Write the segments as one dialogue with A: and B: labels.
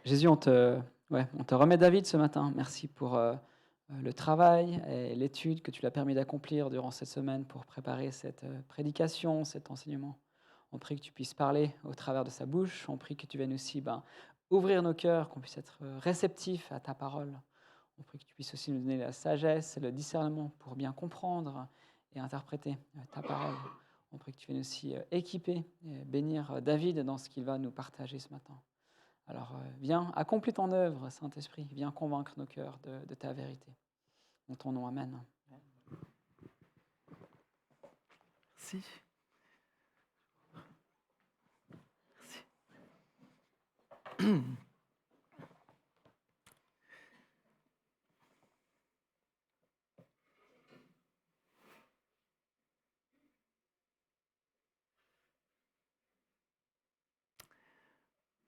A: Jésus, on te remet David ce matin. Merci pour le travail et l'étude que tu l'as permis d'accomplir durant cette semaine pour préparer cette prédication, cet enseignement. On prie que tu puisses parler au travers de sa bouche. On prie que tu viennes aussi ouvrir nos cœurs, qu'on puisse être réceptifs à ta parole. On prie que tu puisses aussi nous donner la sagesse et le discernement pour bien comprendre et interpréter ta parole. On prie que tu viennes aussi équiper et bénir David dans ce qu'il va nous partager ce matin. Alors, viens, accomplis ton œuvre, Saint-Esprit, viens convaincre nos cœurs de ta vérité. En ton nom, Amen.
B: Merci. Merci.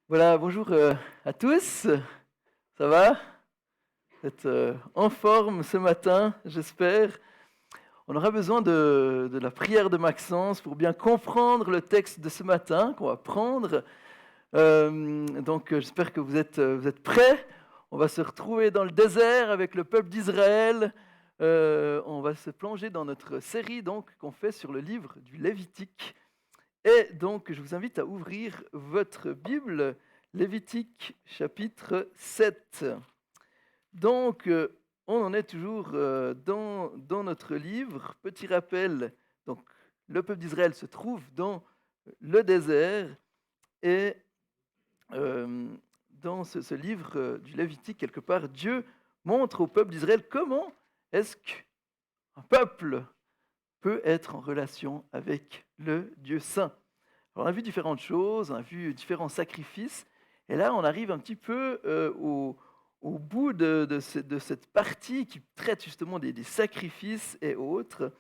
B: Voilà, bonjour à tous. Ça va? Vous êtes en forme ce matin, j'espère. On aura besoin de la prière de Maxence pour bien comprendre le texte de ce matin qu'on va prendre. Donc j'espère que vous êtes prêts. On va se retrouver dans le désert avec le peuple d'Israël. On va se plonger dans notre série donc, qu'on fait sur le livre du Lévitique. Et donc je vous invite à ouvrir votre Bible, Lévitique chapitre 7. Donc on en est toujours dans notre livre. Petit rappel, donc le peuple d'Israël se trouve dans le désert et dans ce livre du Lévitique, quelque part, Dieu montre au peuple d'Israël comment est-ce qu'un peuple peut être en relation avec le Dieu saint. Alors, on a vu différentes choses, on a vu différents sacrifices, et là on arrive un petit peu au bout de cette partie qui traite justement des sacrifices et autres.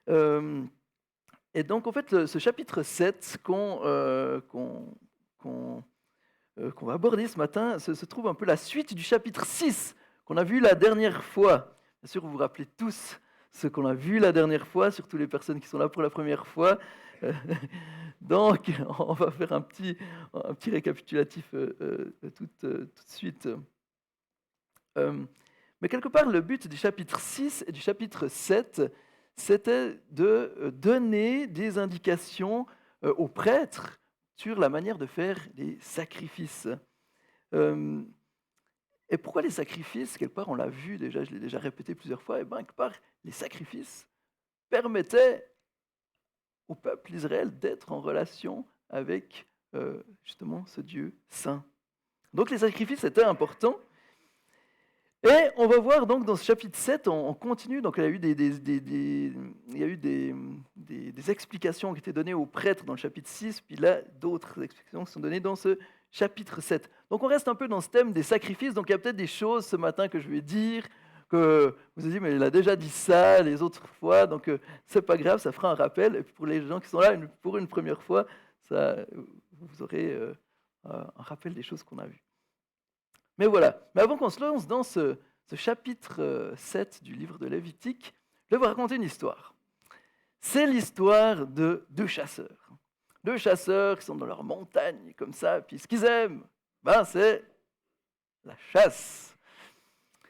B: Et donc en fait, ce chapitre 7 qu'on va aborder ce matin se trouve un peu la suite du chapitre 6 qu'on a vu la dernière fois. Bien sûr, vous vous rappelez tous ce qu'on a vu la dernière fois, surtout les personnes qui sont là pour la première fois. Donc, on va faire un petit récapitulatif tout de suite. Mais quelque part, le but du chapitre 6 et du chapitre 7, c'était de donner des indications aux prêtres sur la manière de faire des sacrifices. Et pourquoi les sacrifices? Quelque part, on l'a vu déjà, je l'ai déjà répété plusieurs fois, et bien, quelque part, les sacrifices permettaient au peuple d'Israël d'être en relation avec justement ce Dieu saint. Donc les sacrifices étaient importants. Et on va voir donc dans ce chapitre 7, on continue, donc il y a eu des explications qui étaient données aux prêtres dans le chapitre 6, puis là d'autres explications qui sont données dans ce chapitre 7. Donc on reste un peu dans ce thème des sacrifices, donc il y a peut-être des choses ce matin que je vais dire, que vous avez dit, mais il a déjà dit ça les autres fois, donc c'est pas grave, ça fera un rappel, et puis pour les gens qui sont là pour une première fois, vous aurez un rappel des choses qu'on a vues. Mais voilà. Mais avant qu'on se lance dans ce chapitre 7 du livre de Lévitique, je vais vous raconter une histoire. C'est l'histoire de deux chasseurs. Deux chasseurs qui sont dans leur montagne, comme ça, puis ce qu'ils aiment, c'est la chasse.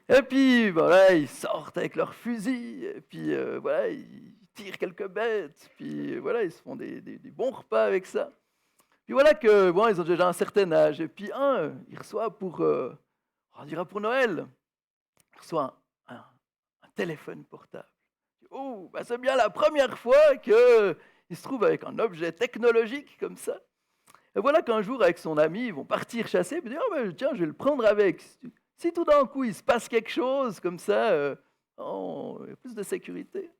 B: Et puis, voilà, ils sortent avec leurs fusils, et puis, voilà, ils tirent quelques bêtes, puis, voilà, ils se font des bons repas avec ça. Puis voilà que, bon, ils ont déjà un certain âge, et puis il reçoit on dira pour Noël, il reçoit un téléphone portable. Oh, c'est bien la première fois qu'il se trouve avec un objet technologique comme ça. Et voilà qu'un jour, avec son ami, ils vont partir chasser, puis ils disent, oh, tiens, je vais le prendre avec. Si tout d'un coup, il se passe quelque chose comme ça, il y a plus de sécurité.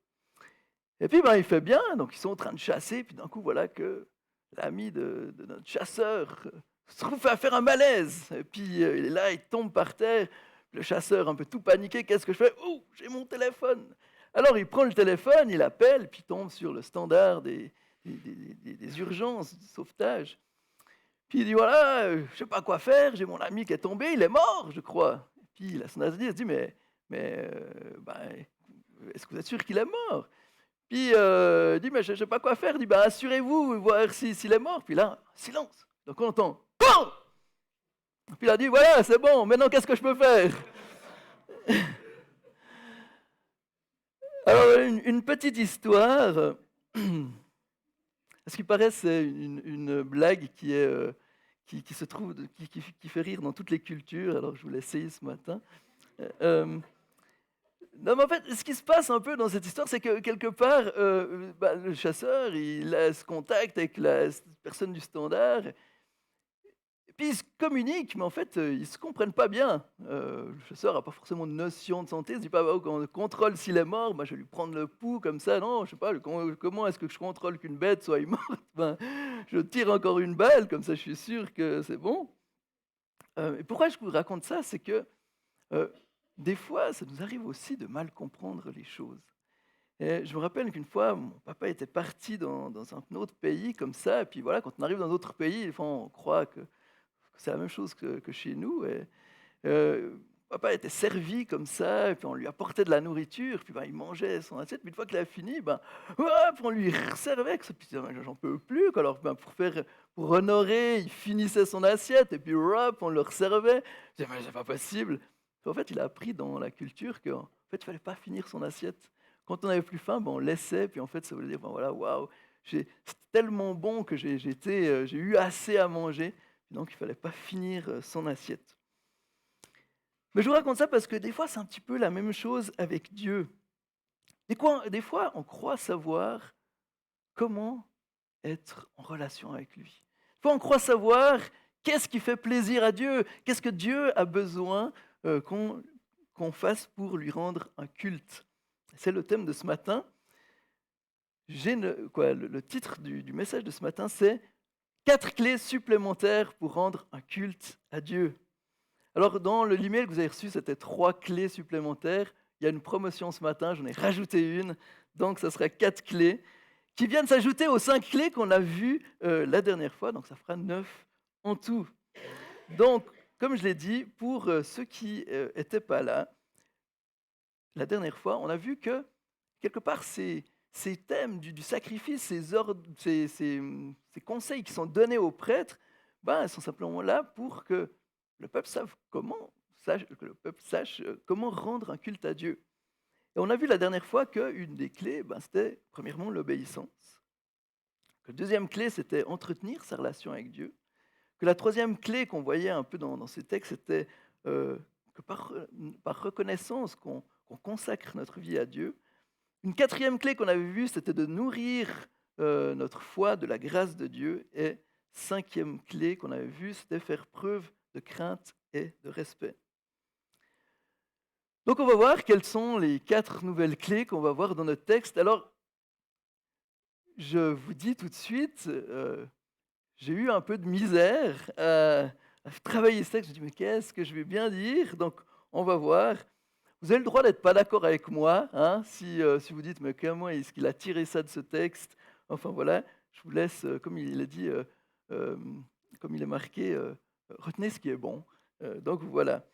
B: Et puis, il fait bien, donc ils sont en train de chasser, puis d'un coup, voilà que l'ami de notre chasseur se trouve à faire un malaise. Et puis, il est là, il tombe par terre. Le chasseur, un peu tout paniqué, qu'est-ce que je fais? Oh, j'ai mon téléphone. Alors, il prend le téléphone, il appelle, puis tombe sur le standard des urgences, du sauvetage. Puis il dit, voilà, je ne sais pas quoi faire, j'ai mon ami qui est tombé, il est mort, je crois. Et puis, la sonnerie se dit, mais est-ce que vous êtes sûr qu'il est mort? Puis il dit, mais je ne sais pas quoi faire. Il dit, assurez-vous, voir s'il est mort. Puis là, silence. Donc on entend, BOUM! Puis il a dit, voilà, c'est bon, maintenant qu'est-ce que je peux faire? Alors, une petite histoire. À ce qui paraît, c'est une blague qui se trouve, qui fait rire dans toutes les cultures, alors je vous l'ai essayé ce matin. Euh, non, mais en fait, ce qui se passe un peu dans cette histoire, c'est que quelque part, le chasseur, il a ce contact avec la personne du standard, et puis ils se communiquent, mais en fait, ils se comprennent pas bien. Le chasseur n'a pas forcément de notion de santé, il se dit pas: «Bah, quand on contrôle s'il est mort, bah, je vais lui prendre le pouls comme ça, non, je sais pas, comment est-ce que je contrôle qu'une bête soit morte? Ben, je tire encore une balle, comme ça je suis sûr que c'est bon». Et pourquoi je vous raconte ça? C'est que, heu, des fois, ça nous arrive aussi de mal comprendre les choses. Et je me rappelle qu'une fois, mon papa était parti dans un autre pays comme ça, et puis voilà, quand on arrive dans d'autres pays, des fois on croit que c'est la même chose que chez nous. Et papa était servi comme ça, et puis on lui apportait de la nourriture, puis ben, il mangeait son assiette, puis une fois qu'il a fini, ben, hop, on lui servait, puis j'en peux plus, quoi. Alors ben, pour honorer, il finissait son assiette, et puis hop, on le servait. Je disais, mais c'est pas possible. En fait, il a appris dans la culture qu'en fait, il fallait pas finir son assiette. Quand on avait plus faim, ben, on laissait, puis en fait, ça voulait dire, ben voilà, waouh, c'est tellement bon que j'ai eu assez à manger, donc il fallait pas finir son assiette. Mais je vous raconte ça parce que des fois, c'est un petit peu la même chose avec Dieu. Des fois, on croit savoir comment être en relation avec lui. Des fois, on croit savoir qu'est-ce qui fait plaisir à Dieu, qu'est-ce que Dieu a besoin qu'on fasse pour lui rendre un culte. C'est le thème de ce matin. Le titre du message de ce matin, c'est 4 clés supplémentaires pour rendre un culte à Dieu. Alors, dans le email que vous avez reçu, c'était 3 clés supplémentaires. Il y a une promotion ce matin, j'en ai rajouté une. Donc, ça sera 4 clés qui viennent s'ajouter aux 5 clés qu'on a vues la dernière fois. Donc, ça fera 9 en tout. Donc, comme je l'ai dit, pour ceux qui n'étaient pas là, la dernière fois, on a vu que, quelque part, ces thèmes du sacrifice, ces ordres, ces conseils qui sont donnés aux prêtres, ben, ils sont simplement là pour que le peuple sache comment rendre un culte à Dieu. Et on a vu la dernière fois qu'une des clés, ben, c'était premièrement l'obéissance. Que la deuxième clé, c'était entretenir sa relation avec Dieu. Que la troisième clé qu'on voyait un peu dans ces textes, c'était que par reconnaissance qu'on consacre notre vie à Dieu. Une quatrième clé qu'on avait vue, c'était de nourrir notre foi de la grâce de Dieu. Et cinquième clé qu'on avait vue, c'était faire preuve de crainte et de respect. Donc on va voir quelles sont les 4 nouvelles clés qu'on va voir dans notre texte. Alors, je vous dis tout de suite, j'ai eu un peu de misère à travailler ce texte. Je me dis, mais qu'est-ce que je vais bien dire? Donc, on va voir. Vous avez le droit d'être pas d'accord avec moi, hein, si vous dites, mais comment est-ce qu'il a tiré ça de ce texte? Enfin voilà, je vous laisse, comme il a dit, euh, comme il est marqué, retenez ce qui est bon. Donc voilà.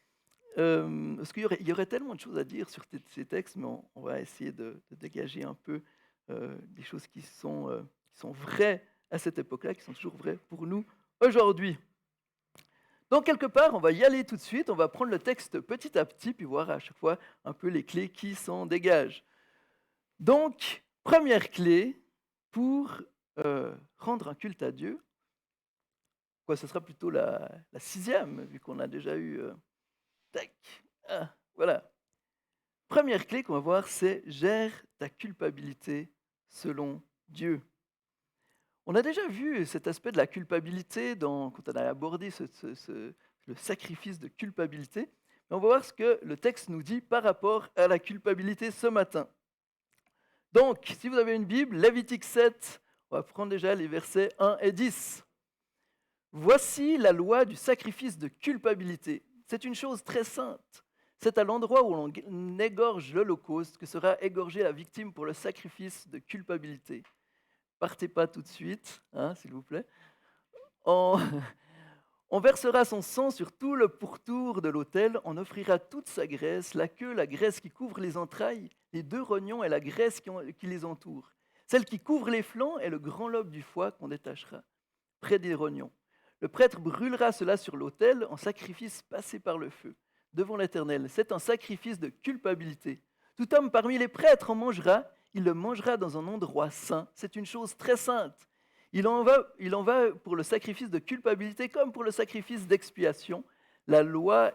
B: Parce qu'il y aurait tellement de choses à dire sur ces textes, mais on va essayer de dégager un peu des choses qui sont vraies à cette époque-là, qui sont toujours vraies pour nous aujourd'hui. Donc, quelque part, on va y aller tout de suite, on va prendre le texte petit à petit, puis voir à chaque fois un peu les clés qui s'en dégagent. Donc, première clé pour rendre un culte à Dieu, ce sera plutôt la sixième, vu qu'on a déjà eu... tac, voilà. Première clé qu'on va voir, c'est gère ta culpabilité selon Dieu. On a déjà vu cet aspect de la culpabilité quand on a abordé le sacrifice de culpabilité. Mais on va voir ce que le texte nous dit par rapport à la culpabilité ce matin. Donc, si vous avez une Bible, Lévitique 7, on va prendre déjà les versets 1 et 10. Voici la loi du sacrifice de culpabilité. C'est une chose très sainte. C'est à l'endroit où l'on égorge l'holocauste que sera égorgée la victime pour le sacrifice de culpabilité. Partez pas tout de suite, hein, s'il vous plaît. On, on versera son sang sur tout le pourtour de l'autel, on offrira toute sa graisse, la queue, la graisse qui couvre les entrailles, les 2 rognons et la graisse qui les entoure. Celle qui couvre les flancs est le grand lobe du foie qu'on détachera, près des rognons. Le prêtre brûlera cela sur l'autel en sacrifice passé par le feu, devant l'Éternel. C'est un sacrifice de culpabilité. Tout homme parmi les prêtres en mangera, il le mangera dans un endroit saint. C'est une chose très sainte. Il en va pour le sacrifice de culpabilité comme pour le sacrifice d'expiation. La loi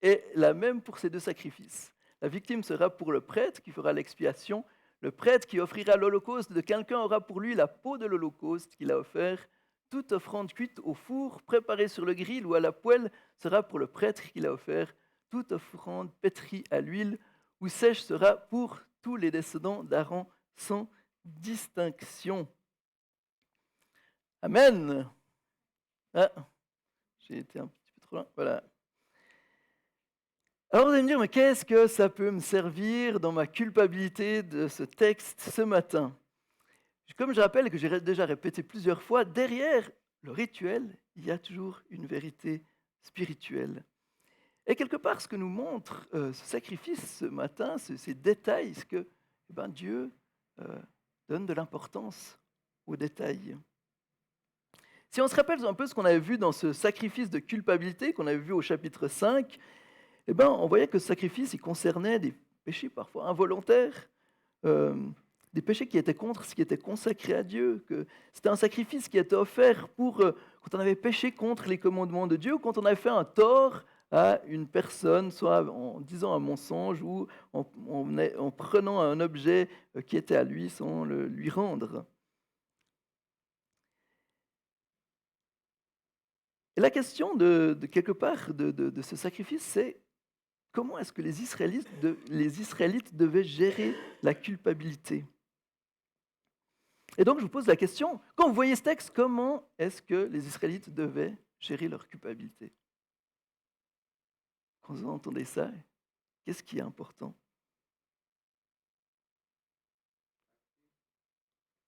B: est la même pour ces deux sacrifices. La victime sera pour le prêtre qui fera l'expiation. Le prêtre qui offrira l'holocauste de quelqu'un aura pour lui la peau de l'holocauste qu'il a offert. Toute offrande cuite au four, préparée sur le grill ou à la poêle, sera pour le prêtre qui l'a offert. Toute offrande pétrie à l'huile ou sèche sera pour tous les descendants d'Aaron sans distinction. Amen. Ah, j'ai été un petit peu trop loin. Voilà. Alors vous allez me dire, mais qu'est-ce que ça peut me servir dans ma culpabilité de ce texte ce matin? Comme je rappelle et que j'ai déjà répété plusieurs fois, derrière le rituel, il y a toujours une vérité spirituelle. Et quelque part, ce que nous montre ce sacrifice ce matin, ces détails, c'est que Dieu donne de l'importance aux détails. Si on se rappelle un peu ce qu'on avait vu dans ce sacrifice de culpabilité qu'on avait vu au chapitre 5, on voyait que ce sacrifice il concernait des péchés parfois involontaires, des péchés qui étaient contre ce qui était consacré à Dieu, que c'était un sacrifice qui était offert pour quand on avait péché contre les commandements de Dieu ou quand on avait fait un tort à une personne, soit en disant un mensonge ou en prenant un objet qui était à lui sans le lui rendre. Et la question de quelque part de ce sacrifice, c'est comment est-ce que les Israélites devaient gérer la culpabilité? Et donc je vous pose la question, quand vous voyez ce texte, comment est-ce que les Israélites devaient gérer leur culpabilité? Quand vous entendez ça, qu'est-ce qui est important?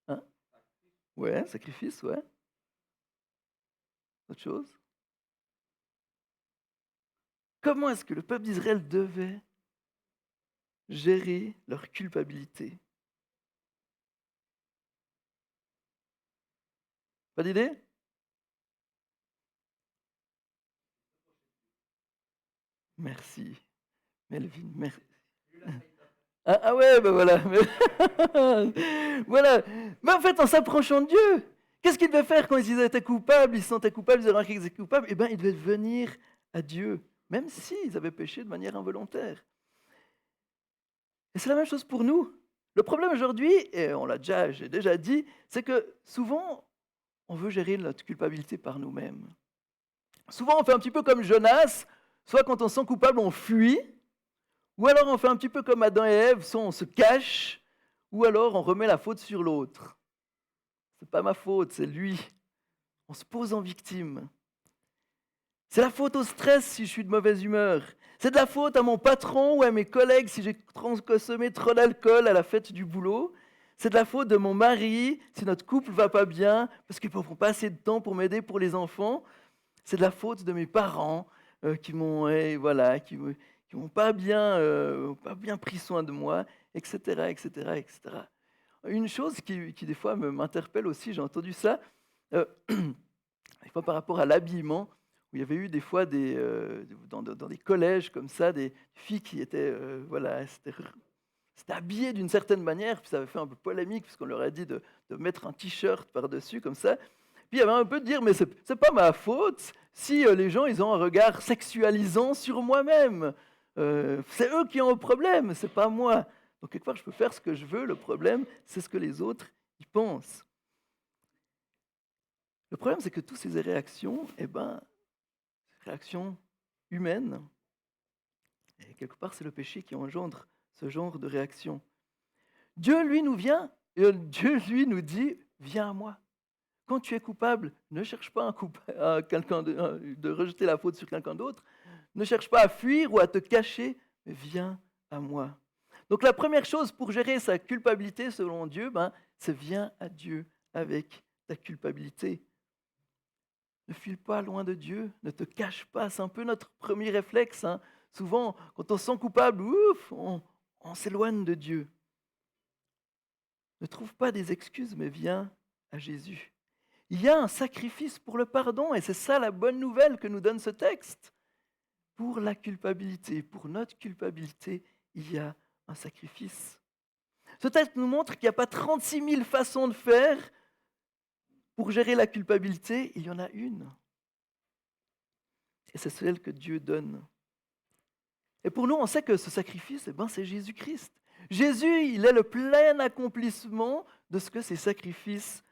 B: Hein? Ouais, sacrifice, ouais. Autre chose? Comment est-ce que le peuple d'Israël devait gérer leur culpabilité? Pas d'idée? Merci, Melvin, merci. Ah ouais, ben voilà. Voilà. Mais en fait, en s'approchant de Dieu, qu'est-ce qu'ils devaient faire quand ils étaient coupables, ils se sentaient coupables, ils avaient remarqué qu'ils étaient coupables? Ils devaient venir à Dieu, même s'ils avaient péché de manière involontaire. Et c'est la même chose pour nous. Le problème aujourd'hui, et j'ai déjà dit, c'est que souvent, on veut gérer notre culpabilité par nous-mêmes. Souvent, on fait un petit peu comme Jonas, soit quand on se sent coupable, on fuit, ou alors on fait un petit peu comme Adam et Ève, soit on se cache, ou alors on remet la faute sur l'autre. C'est pas ma faute, c'est lui. On se pose en victime. C'est la faute au stress si je suis de mauvaise humeur. C'est de la faute à mon patron ou à mes collègues si j'ai consommé trop d'alcool à la fête du boulot. C'est de la faute de mon mari si notre couple va pas bien parce qu'ils ne prennent pas assez de temps pour m'aider pour les enfants. C'est de la faute de mes parents qui m'ont qui m'ont pas bien pris soin de moi, etc., etc., etc. Une chose qui des fois m'interpelle aussi, j'ai entendu ça, euh, des fois par rapport à l'habillement, où il y avait eu des fois dans des collèges comme ça, des filles qui étaient, c'était habillées d'une certaine manière, puis ça avait fait un peu polémique, puisqu'on leur a dit de mettre un t-shirt par-dessus, comme ça. Puis il y avait un peu de dire, mais c'est pas ma faute si les gens ils ont un regard sexualisant sur moi-même. C'est eux qui ont un problème, c'est pas moi. Donc quelque part, je peux faire ce que je veux, le problème, c'est ce que les autres y pensent. Le problème, c'est que toutes ces réactions, réactions humaines, et quelque part, c'est le péché qui engendre ce genre de réaction. Dieu, lui, Dieu, lui, nous dit, viens à moi. Quand tu es coupable, ne cherche pas à quelqu'un de rejeter la faute sur quelqu'un d'autre. Ne cherche pas à fuir ou à te cacher, mais viens à moi. Donc la première chose pour gérer sa culpabilité selon Dieu, c'est viens à Dieu avec ta culpabilité. Ne file pas loin de Dieu, ne te cache pas. C'est un peu notre premier réflexe. Souvent, quand on se sent coupable, on s'éloigne de Dieu. Ne trouve pas des excuses, mais viens à Jésus. Il y a un sacrifice pour le pardon, et c'est ça la bonne nouvelle que nous donne ce texte. Pour la culpabilité, pour notre culpabilité, il y a un sacrifice. Ce texte nous montre qu'il n'y a pas 36 000 façons de faire pour gérer la culpabilité, il y en a une. Et c'est celle que Dieu donne. Et pour nous, on sait que ce sacrifice, c'est Jésus-Christ. Jésus, il est le plein accomplissement de ce que ces sacrifices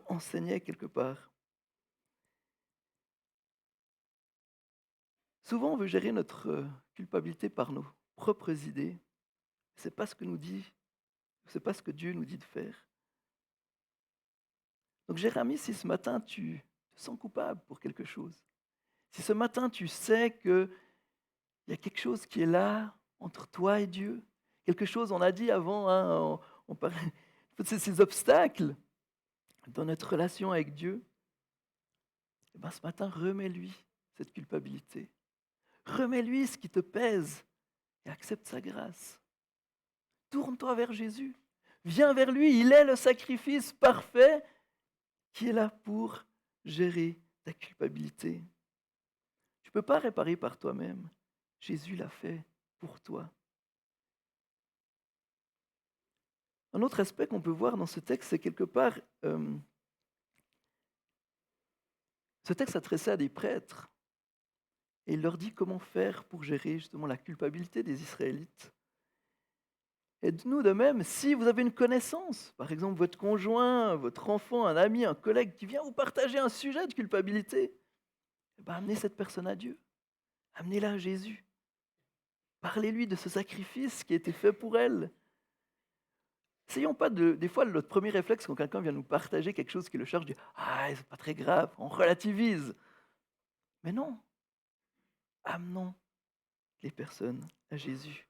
B: enseignaient quelque part. Souvent, on veut gérer notre culpabilité par nos propres idées. Ce n'est pas ce que nous dit, c'est pas ce que Dieu nous dit de faire. Donc Jérémie, si ce matin tu te sens coupable pour quelque chose, si ce matin tu sais qu'il y a quelque chose qui est là entre toi et Dieu, quelque chose, on a dit avant, hein, on parlait de ces obstacles dans notre relation avec Dieu, eh ben, ce matin, remets-lui cette culpabilité. Remets-lui ce qui te pèse et accepte sa grâce. Tourne-toi vers Jésus. Viens vers lui. Il est le sacrifice parfait qui est là pour gérer ta culpabilité. Tu ne peux pas réparer par toi-même. Jésus l'a fait pour toi. Un autre aspect qu'on peut voir dans ce texte, c'est quelque part, ce texte s'adressait à des prêtres et il leur dit comment faire pour gérer justement la culpabilité des Israélites. Et nous de même, si vous avez une connaissance, par exemple votre conjoint, votre enfant, un ami, un collègue qui vient vous partager un sujet de culpabilité, eh ben, amenez cette personne à Dieu, amenez-la à Jésus. Parlez-lui de ce sacrifice qui a été fait pour elle. Essayons pas des fois, notre premier réflexe quand quelqu'un vient nous partager quelque chose qui le charge, de ah, c'est pas très grave, on relativise. Mais non, amenons les personnes à Jésus.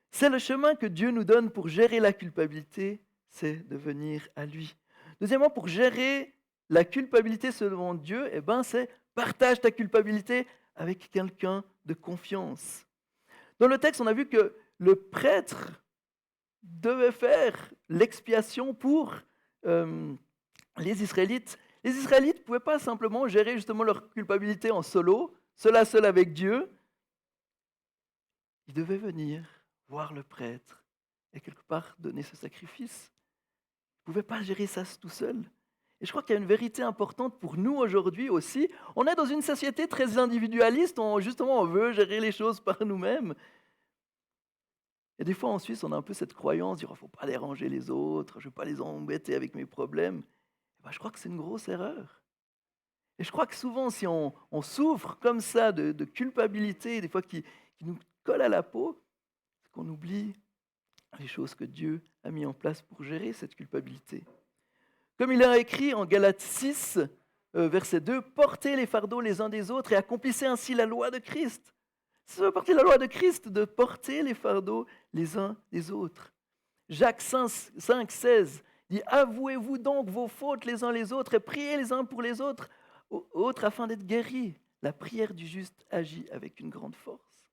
B: C'est le chemin que Dieu nous donne pour gérer la culpabilité, c'est de venir à lui. Deuxièmement, pour gérer la culpabilité selon Dieu, c'est partage ta culpabilité avec quelqu'un de confiance. Dans le texte, on a vu que le prêtre devait faire l'expiation pour les Israélites. Les Israélites ne pouvaient pas simplement gérer justement leur culpabilité en solo, seul à seul avec Dieu. Ils devaient venir voir le prêtre et quelque part donner ce sacrifice. Ils ne pouvaient pas gérer ça tout seul. Et je crois qu'il y a une vérité importante pour nous aujourd'hui aussi. On est dans une société très individualiste, justement on veut gérer les choses par nous-mêmes. Et des fois en Suisse, on a un peu cette croyance, dire il ne faut pas déranger les autres, je ne veux pas les embêter avec mes problèmes. Je crois que c'est une grosse erreur. Et je crois que souvent, si on souffre comme ça de culpabilité, des fois qui nous colle à la peau, c'est qu'on oublie les choses que Dieu a mis en place pour gérer cette culpabilité. Comme il a écrit en Galates 6, verset 2, « Portez les fardeaux les uns des autres et accomplissez ainsi la loi de Christ. » Ça fait partie de la loi de Christ de porter les fardeaux les uns des autres. Jacques 5, 16 dit « Avouez-vous donc vos fautes les uns les autres et priez les uns pour les autres afin d'être guéris. La prière du juste agit avec une grande force. »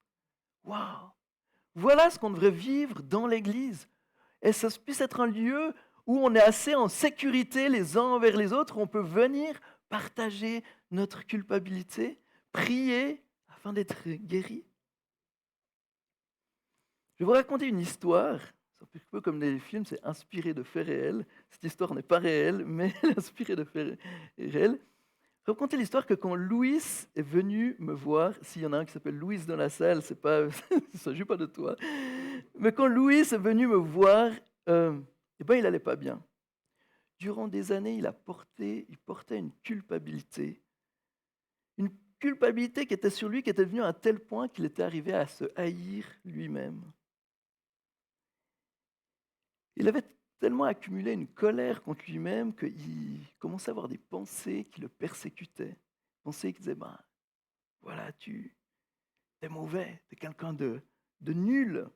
B: Waouh! Voilà ce qu'on devrait vivre dans l'Église. Et ça puisse être un lieu où on est assez en sécurité les uns envers les autres, où on peut venir partager notre culpabilité, prier afin d'être guéri. Je vais vous raconter une histoire. C'est un peu comme les films, c'est inspiré de faits réels. Cette histoire n'est pas réelle, mais elle est inspirée de faits réels. Je vais raconter l'histoire que quand Louis est venu me voir, s'il y en a un qui s'appelle Louis dans la salle, c'est pas, il ne s'agit pas de toi, mais quand Louis est venu me voir, il n'allait pas bien. Durant des années, il portait une culpabilité qui était sur lui, qui était devenue à un tel point qu'il était arrivé à se haïr lui-même. Il avait tellement accumulé une colère contre lui-même qu'il commençait à avoir des pensées qui le persécutaient. Pensées qui disaient, voilà, tu es mauvais, tu es quelqu'un de nul.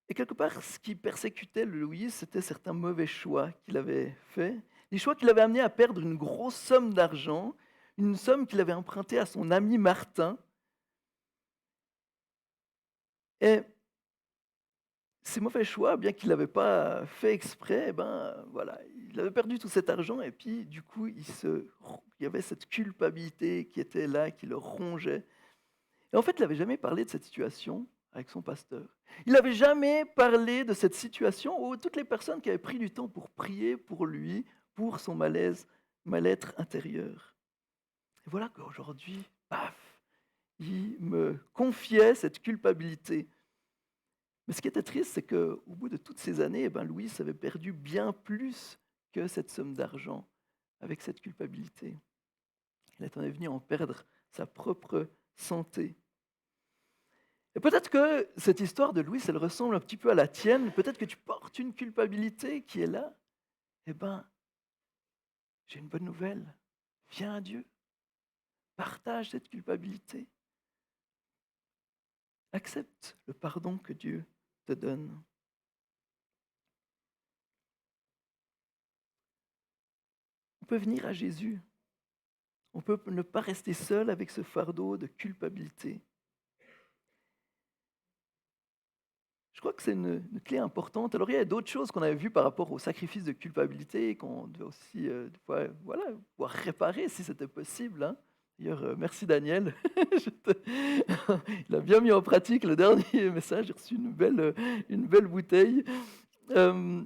B: Et quelque part, ce qui persécutait Louis, c'était certains mauvais choix qu'il avait faits. Des choix qui l'avaient amené à perdre une grosse somme d'argent, une somme qu'il avait empruntée à son ami Martin. Et ces mauvais choix, bien qu'il l'avait pas fait exprès, eh ben, voilà, il avait perdu tout cet argent et puis du coup, il y avait cette culpabilité qui était là, qui le rongeait. Et en fait, il n'avait jamais parlé de cette situation avec son pasteur. Il n'avait jamais parlé de cette situation où toutes les personnes qui avaient pris du temps pour prier pour lui, pour son mal-être intérieur. Et voilà qu'aujourd'hui, paf, il me confiait cette culpabilité. Mais ce qui était triste, c'est qu'au bout de toutes ces années, eh ben, Louis avait perdu bien plus que cette somme d'argent avec cette culpabilité. Il en est venu en perdre sa propre santé. Et peut-être que cette histoire de Louis, elle ressemble un petit peu à la tienne. Peut-être que tu portes une culpabilité qui est là. Eh bien, j'ai une bonne nouvelle. Viens à Dieu. Partage cette culpabilité. Accepte le pardon que Dieu te donne. On peut venir à Jésus. On peut ne pas rester seul avec ce fardeau de culpabilité. Je crois que c'est une clé importante. Alors, il y a d'autres choses qu'on avait vues par rapport au sacrifice de culpabilité qu'on devait aussi des fois, voilà, pouvoir réparer si c'était possible, hein. D'ailleurs, merci Daniel. Il a bien mis en pratique le dernier message. J'ai reçu une belle bouteille. Euh,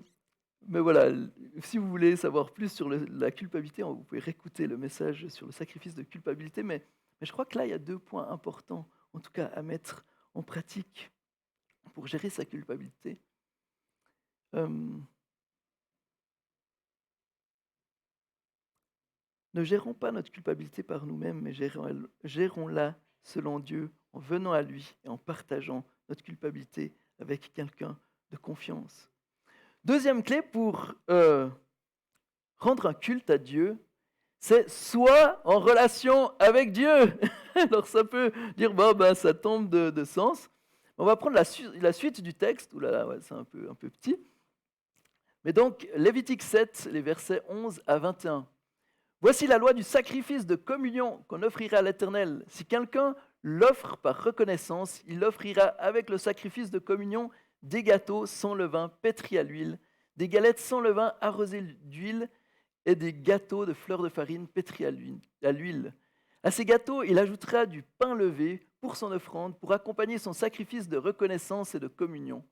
B: mais voilà, si vous voulez savoir plus sur la culpabilité, vous pouvez réécouter le message sur le sacrifice de culpabilité. Mais je crois que là, il y a 2 points importants, en tout cas, à mettre en pratique pour gérer sa culpabilité. Ne gérons pas notre culpabilité par nous-mêmes, mais gérons-la selon Dieu, en venant à lui et en partageant notre culpabilité avec quelqu'un de confiance. Deuxième clé pour rendre un culte à Dieu, c'est sois en relation avec Dieu. Alors ça peut dire, ça tombe de sens. On va prendre la suite du texte. Ouh là là, ouais, c'est un peu petit. Mais donc, Lévitique 7, les versets 11 à 21. Voici la loi du sacrifice de communion qu'on offrira à l'Éternel. Si quelqu'un l'offre par reconnaissance, il offrira avec le sacrifice de communion des gâteaux sans levain pétris à l'huile, des galettes sans levain arrosées d'huile et des gâteaux de fleurs de farine pétris à l'huile. À ces gâteaux, il ajoutera du pain levé pour son offrande, pour accompagner son sacrifice de reconnaissance et de communion.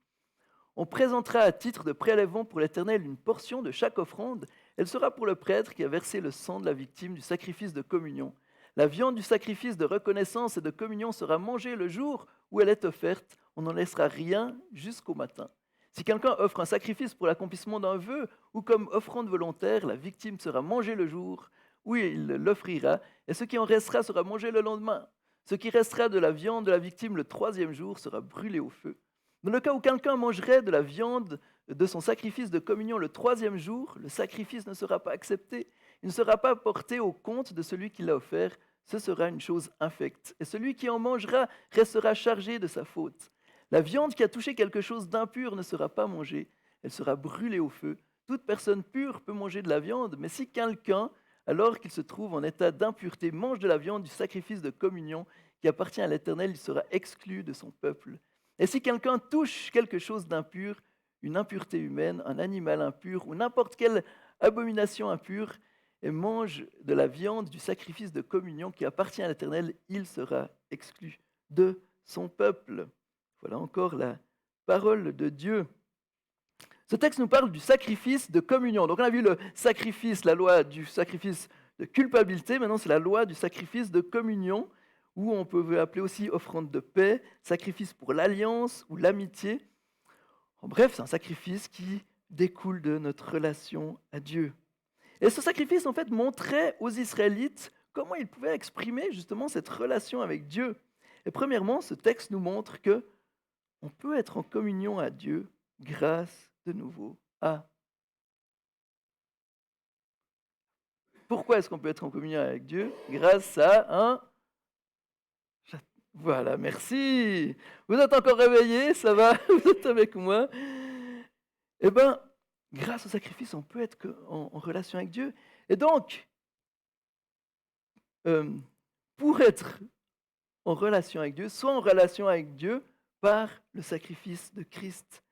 B: On présentera à titre de prélèvement pour l'Éternel une portion de chaque offrande. Elle sera pour le prêtre qui a versé le sang de la victime du sacrifice de communion. La viande du sacrifice de reconnaissance et de communion sera mangée le jour où elle est offerte. On n'en laissera rien jusqu'au matin. Si quelqu'un offre un sacrifice pour l'accomplissement d'un vœu ou comme offrande volontaire, la victime sera mangée le jour où il l'offrira, et ce qui en restera sera mangé le lendemain. Ce qui restera de la viande de la victime le 3e jour sera brûlé au feu. Dans le cas où quelqu'un mangerait de la viande de son sacrifice de communion le 3e jour, le sacrifice ne sera pas accepté. Il ne sera pas porté au compte de celui qui l'a offert. Ce sera une chose infecte. Et celui qui en mangera restera chargé de sa faute. La viande qui a touché quelque chose d'impur ne sera pas mangée. Elle sera brûlée au feu. Toute personne pure peut manger de la viande, mais si quelqu'un, alors qu'il se trouve en état d'impureté, mange de la viande du sacrifice de communion qui appartient à l'Éternel, il sera exclu de son peuple. Et si quelqu'un touche quelque chose d'impur, une impureté humaine, un animal impur ou n'importe quelle abomination impure, et mange de la viande du sacrifice de communion qui appartient à l'Éternel, il sera exclu de son peuple. Voilà encore la parole de Dieu. Ce texte nous parle du sacrifice de communion. Donc on a vu le sacrifice, la loi du sacrifice de culpabilité, maintenant c'est la loi du sacrifice de communion, ou on peut appeler aussi offrande de paix, sacrifice pour l'alliance ou l'amitié. En bref, c'est un sacrifice qui découle de notre relation à Dieu. Et ce sacrifice, en fait, montrait aux Israélites comment ils pouvaient exprimer justement cette relation avec Dieu. Et premièrement, ce texte nous montre que on peut être en communion à Dieu grâce de nouveau à... Pourquoi est-ce qu'on peut être en communion avec Dieu? Grâce à un... Voilà, merci. Vous êtes encore réveillés, ça va? Vous êtes avec moi? Eh bien, grâce au sacrifice, on peut être en relation avec Dieu. Et donc, pour être en relation avec Dieu, soit en relation avec Dieu par le sacrifice de Christ.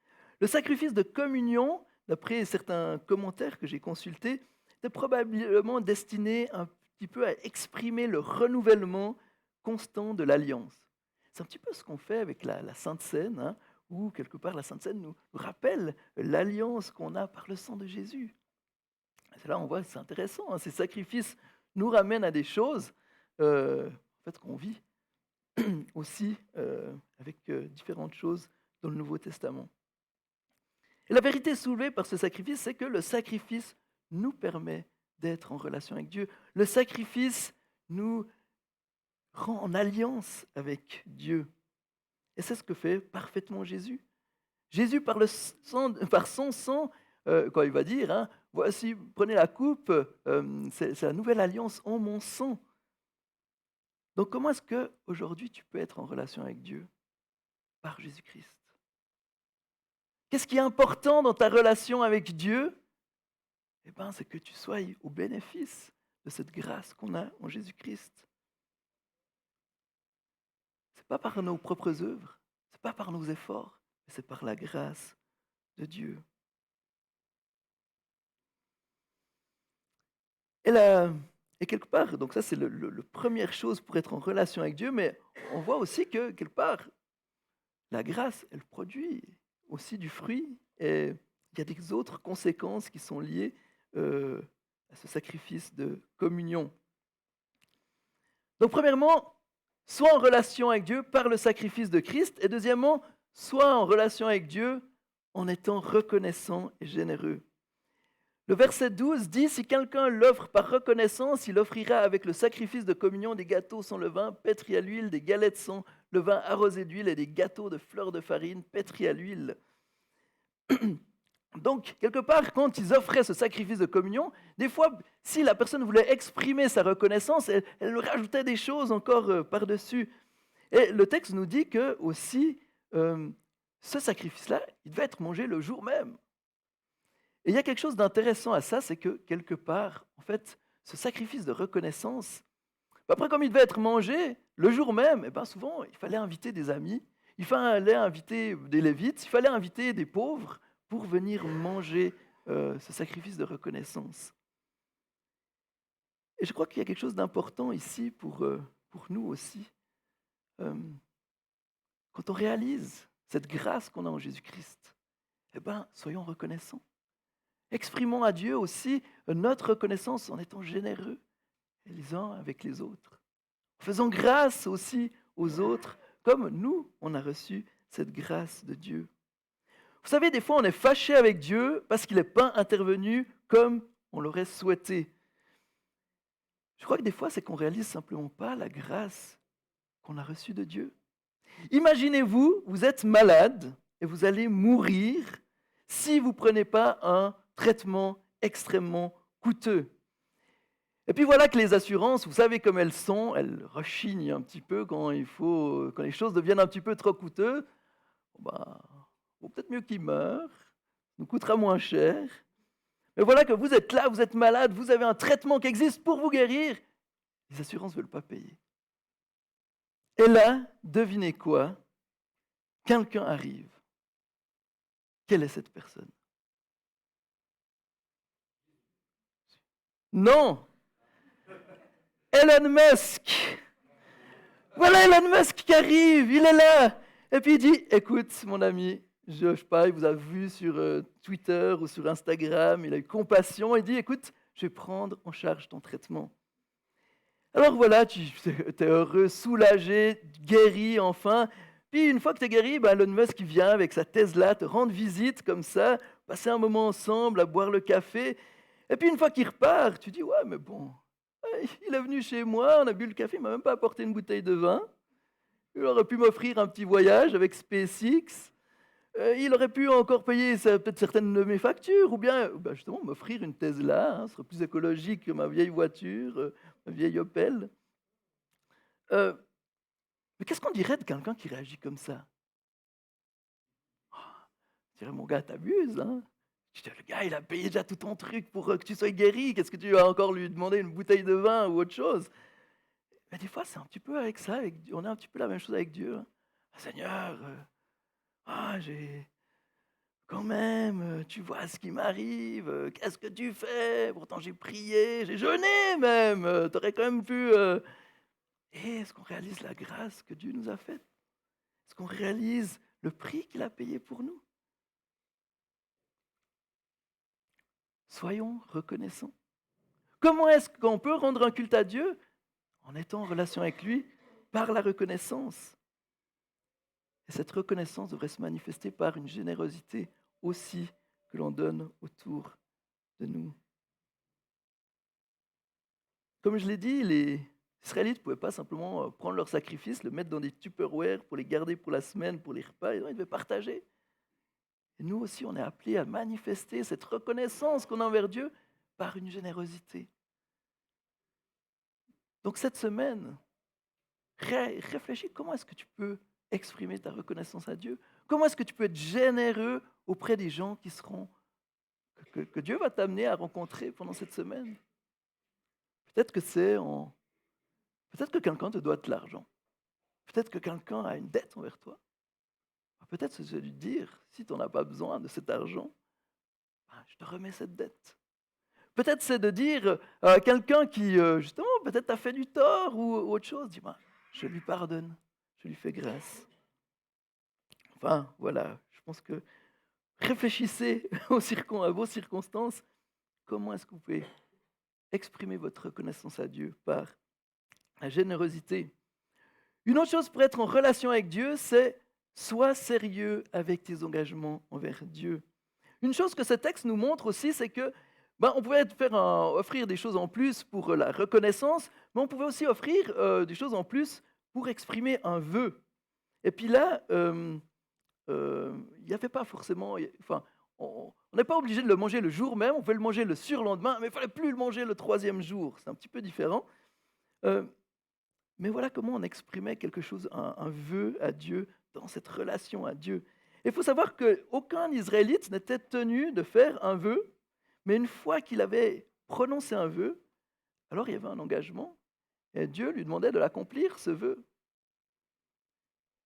B: Le sacrifice de communion, d'après certains commentaires que j'ai consultés, était probablement destiné un petit peu à exprimer le renouvellement constant de l'alliance. C'est un petit peu ce qu'on fait avec la Sainte Seine, hein, où quelque part la Sainte Seine nous rappelle l'alliance qu'on a par le sang de Jésus. C'est là on voit, c'est intéressant, hein, ces sacrifices nous ramènent à des choses en fait, qu'on vit aussi avec différentes choses dans le Nouveau Testament. Et la vérité soulevée par ce sacrifice, c'est que le sacrifice nous permet d'être en relation avec Dieu. Le sacrifice nous rend en alliance avec Dieu. Et c'est ce que fait parfaitement Jésus. Jésus, par son sang, quand il va dire, hein, voici, prenez la coupe, c'est la nouvelle alliance en mon sang. Donc comment est-ce qu'aujourd'hui tu peux être en relation avec Dieu? Par Jésus-Christ. Qu'est-ce qui est important dans ta relation avec Dieu? Eh bien, c'est que tu sois au bénéfice de cette grâce qu'on a en Jésus-Christ. Ce n'est pas par nos propres œuvres, ce n'est pas par nos efforts, mais c'est par la grâce de Dieu. Et quelque part, donc ça c'est la première chose pour être en relation avec Dieu, mais on voit aussi que quelque part, la grâce, elle produit aussi du fruit et il y a des autres conséquences qui sont liées à ce sacrifice de communion. Donc premièrement, sois en relation avec Dieu par le sacrifice de Christ et deuxièmement, sois en relation avec Dieu en étant reconnaissant et généreux. Le verset 12 dit, si quelqu'un l'offre par reconnaissance, il offrira avec le sacrifice de communion des gâteaux sans levain, pétris à l'huile, des galettes sans levain arrosées d'huile et des gâteaux de fleurs de farine pétris à l'huile. Donc, quelque part, quand ils offraient ce sacrifice de communion, des fois, si la personne voulait exprimer sa reconnaissance, elle rajoutait des choses encore par-dessus. Et le texte nous dit que aussi, ce sacrifice-là, il devait être mangé le jour même. Et il y a quelque chose d'intéressant à ça, c'est que quelque part, en fait, ce sacrifice de reconnaissance, après comme il devait être mangé le jour même, eh ben souvent il fallait inviter des amis, il fallait inviter des Lévites, il fallait inviter des pauvres pour venir manger ce sacrifice de reconnaissance. Et je crois qu'il y a quelque chose d'important ici pour nous aussi. Quand on réalise cette grâce qu'on a en Jésus-Christ, eh ben, soyons reconnaissants. Exprimons à Dieu aussi notre reconnaissance en étant généreux les uns avec les autres. En faisant grâce aussi aux autres, comme nous, on a reçu cette grâce de Dieu. Vous savez, des fois, on est fâché avec Dieu parce qu'il n'est pas intervenu comme on l'aurait souhaité. Je crois que des fois, c'est qu'on ne réalise simplement pas la grâce qu'on a reçue de Dieu. Imaginez-vous, vous êtes malade et vous allez mourir si vous ne prenez pas un traitement extrêmement coûteux. Et puis voilà que les assurances, vous savez comme elles sont, elles rechignent un petit peu quand les choses deviennent un petit peu trop coûteuses. Vaut peut-être mieux qu'ils meurent, ça nous coûtera moins cher. Mais voilà que vous êtes là, vous êtes malade, vous avez un traitement qui existe pour vous guérir. Les assurances ne veulent pas payer. Et là, devinez quoi? Quelqu'un arrive. Quelle est cette personne? Non! Elon Musk! Voilà Elon Musk qui arrive, il est là! Et puis il dit, écoute mon ami, je sais pas, il vous a vu sur Twitter ou sur Instagram, il a eu compassion, il dit, écoute, je vais prendre en charge ton traitement. Alors voilà, tu es heureux, soulagé, guéri enfin. Puis une fois que tu es guéri, Elon Musk vient avec sa Tesla te rendre visite comme ça, passer un moment ensemble, à boire le café. Et puis une fois qu'il repart, tu dis, ouais mais bon, il est venu chez moi, on a bu le café, il m'a même pas apporté une bouteille de vin. Il aurait pu m'offrir un petit voyage avec SpaceX. Il aurait pu encore payer peut-être certaines de mes factures, ou bien justement m'offrir une Tesla, hein, ce serait plus écologique que ma vieille voiture, ma vieille Opel. Mais qu'est-ce qu'on dirait de quelqu'un qui réagit comme ça? Je dirais, mon gars, t'abuses, hein? Je dirais, le gars, il a payé déjà tout ton truc pour que tu sois guéri. Qu'est-ce que tu vas encore lui demander une bouteille de vin ou autre chose? Mais des fois, c'est un petit peu avec ça. On a un petit peu la même chose avec Dieu. Hein. Ah, Seigneur, j'ai quand même, tu vois ce qui m'arrive, qu'est-ce que tu fais? Pourtant j'ai prié, j'ai jeûné même, tu aurais quand même pu, Et est-ce qu'on réalise la grâce que Dieu nous a faite? Est-ce qu'on réalise le prix qu'il a payé pour nous? Soyons reconnaissants. Comment est-ce qu'on peut rendre un culte à Dieu? En étant en relation avec lui par la reconnaissance. Et cette reconnaissance devrait se manifester par une générosité aussi que l'on donne autour de nous. Comme je l'ai dit, les Israélites ne pouvaient pas simplement prendre leurs sacrifices, le mettre dans des Tupperware pour les garder pour la semaine, pour les repas, et non, ils devaient partager. Et nous aussi, on est appelés à manifester cette reconnaissance qu'on a envers Dieu par une générosité. Donc cette semaine, réfléchis comment est-ce que tu peux exprimer ta reconnaissance à Dieu. Comment est-ce que tu peux être généreux auprès des gens que Dieu va t'amener à rencontrer pendant cette semaine. Peut-être que c'est en... Peut-être que quelqu'un te doit de l'argent. Peut-être que quelqu'un a une dette envers toi. Peut-être c'est de lui dire, si tu n'en as pas besoin de cet argent, ben, je te remets cette dette. Peut-être c'est de dire à quelqu'un qui, justement, peut-être t'a fait du tort ou autre chose, dis ben, je lui pardonne, je lui fais grâce. Enfin, voilà, je pense que réfléchissez à vos circonstances. Comment est-ce que vous pouvez exprimer votre reconnaissance à Dieu par la générosité? Une autre chose pour être en relation avec Dieu, c'est sois sérieux avec tes engagements envers Dieu. Une chose que ce texte nous montre aussi, c'est que on pouvait offrir des choses en plus pour la reconnaissance, mais on pouvait aussi offrir des choses en plus pour exprimer un vœu. Et puis là, il n'y avait pas forcément... Enfin, on n'est pas obligé de le manger le jour même, on pouvait le manger le surlendemain, mais il ne fallait plus le manger le troisième jour. C'est un petit peu différent. Euh, mais voilà comment on exprimait quelque chose, un vœu à Dieu, dans cette relation à Dieu. Il faut savoir qu'aucun Israélite n'était tenu de faire un vœu, mais une fois qu'il avait prononcé un vœu, alors il y avait un engagement, et Dieu lui demandait de l'accomplir, ce vœu.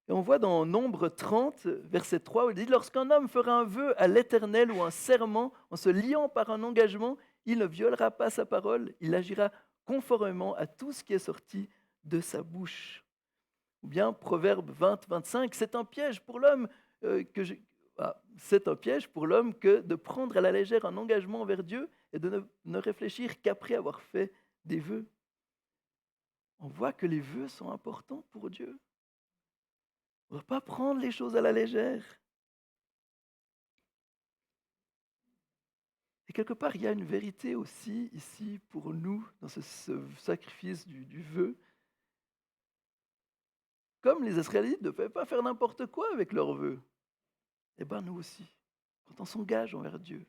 B: Et on voit dans Nombre 30, verset 3, où il dit: Lorsqu'un homme fera un vœu à l'Éternel ou un serment en se liant par un engagement, il ne violera pas sa parole, il agira conformément à tout ce qui est sorti de sa bouche. Ou bien Proverbe 20, 25, c'est un piège pour l'homme c'est un piège pour l'homme que de prendre à la légère un engagement envers Dieu et de ne réfléchir qu'après avoir fait des vœux. On voit que les vœux sont importants pour Dieu. On ne doit pas prendre les choses à la légère. Et quelque part, il y a une vérité aussi ici pour nous dans ce sacrifice du vœu. Comme les Israélites ne pouvaient pas faire n'importe quoi avec leurs vœux, eh bien nous aussi, quand on s'engage envers Dieu,